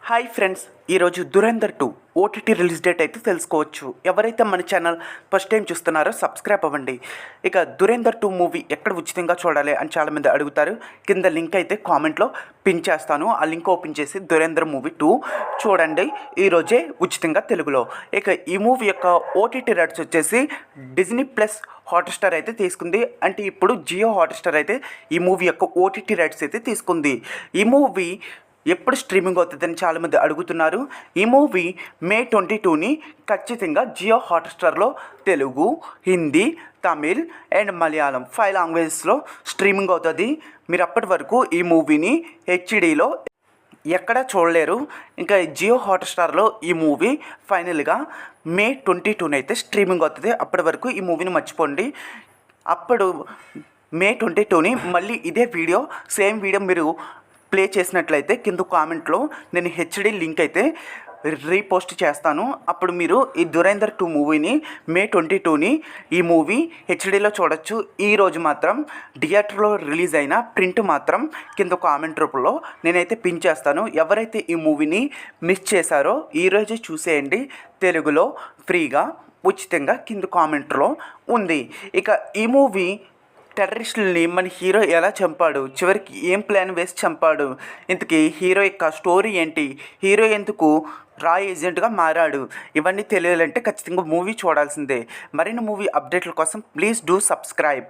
Hi friends, ఈరోజు దురేందర్ 2 OTT release date అయితే తెలుసుకోవచ్చు. ఎవరైతే మన ఛానల్ ఫస్ట్ టైం చూస్తున్నారో సబ్స్క్రైబ్ అవ్వండి. ఇక దురేందర్ 2 మూవీ ఎక్కడ ఉచితంగా చూడాలి అని చాలామంది అడుగుతారు. కింద లింక్ అయితే కామెంట్లో పిన్ చేస్తాను. ఆ లింక్ ఓపెన్ చేసి దురేందర్ మూవీ 2 చూడండి. ఈరోజే ఉచితంగా తెలుగులో. ఇక ఈ మూవీ యొక్క ఓటీటీ రైట్స్ వచ్చేసి డిజ్నీ ప్లస్ హాట్స్టార్ అయితే తీసుకుంది. అంటే ఇప్పుడు జియో హాట్స్టార్ అయితే ఈ మూవీ యొక్క ఓటీటీ రైట్స్ అయితే తీసుకుంది. ఈ మూవీ ఎప్పుడు స్ట్రీమింగ్ అవుతుందని చాలామంది అడుగుతున్నారు. ఈ మూవీ మే 22ని ఖచ్చితంగా జియో హాట్స్టార్లో తెలుగు, హిందీ, తమిళ్ అండ్ మలయాళం 5 లాంగ్వేజెస్లో స్ట్రీమింగ్ అవుతుంది. మీరు అప్పటి వరకు ఈ మూవీని హెచ్డీలో ఎక్కడా చూడలేరు. ఇంకా జియో హాట్స్టార్లో ఈ మూవీ ఫైనల్గా మే 22న అయితే స్ట్రీమింగ్ అవుతుంది. అప్పటి వరకు ఈ మూవీని మర్చిపోండి. అప్పుడు మే 22ని మళ్ళీ ఇదే వీడియో సేమ్ వీడియో మీరు ప్లే చేసినట్లయితే కింద కామెంట్లో నేను హెచ్డి లింక్ అయితే రీపోస్ట్ చేస్తాను. అప్పుడు మీరు ఈ దురేందర్ 2 మూవీని మే 22ని ఈ మూవీ హెచ్డీలో చూడొచ్చు. ఈరోజు మాత్రం థియేటర్లో రిలీజ్ అయిన ప్రింట్ మాత్రం కింద కామెంట్ రూపంలో నేనైతే పిన్ చేస్తాను. ఎవరైతే ఈ మూవీని మిస్ చేశారో ఈరోజు చూసేయండి. తెలుగులో ఫ్రీగా ఉచితంగా కింద కామెంట్లో ఉంది. ఇక ఈ మూవీ టెర్రరిస్టులని మన హీరో ఎలా చంపాడు, చివరికి ఏం ప్లాన్ వేసి చంపాడు, ఇంతకీ హీరో యొక్క స్టోరీ ఏంటి, హీరో ఎందుకు రా ఏజెంట్గా మారాడు, ఇవన్నీ తెలియాలంటే ఖచ్చితంగా మూవీ చూడాల్సిందే. మరిన్ని మూవీ అప్డేట్ల కోసం ప్లీజ్ డూ సబ్స్క్రైబ్.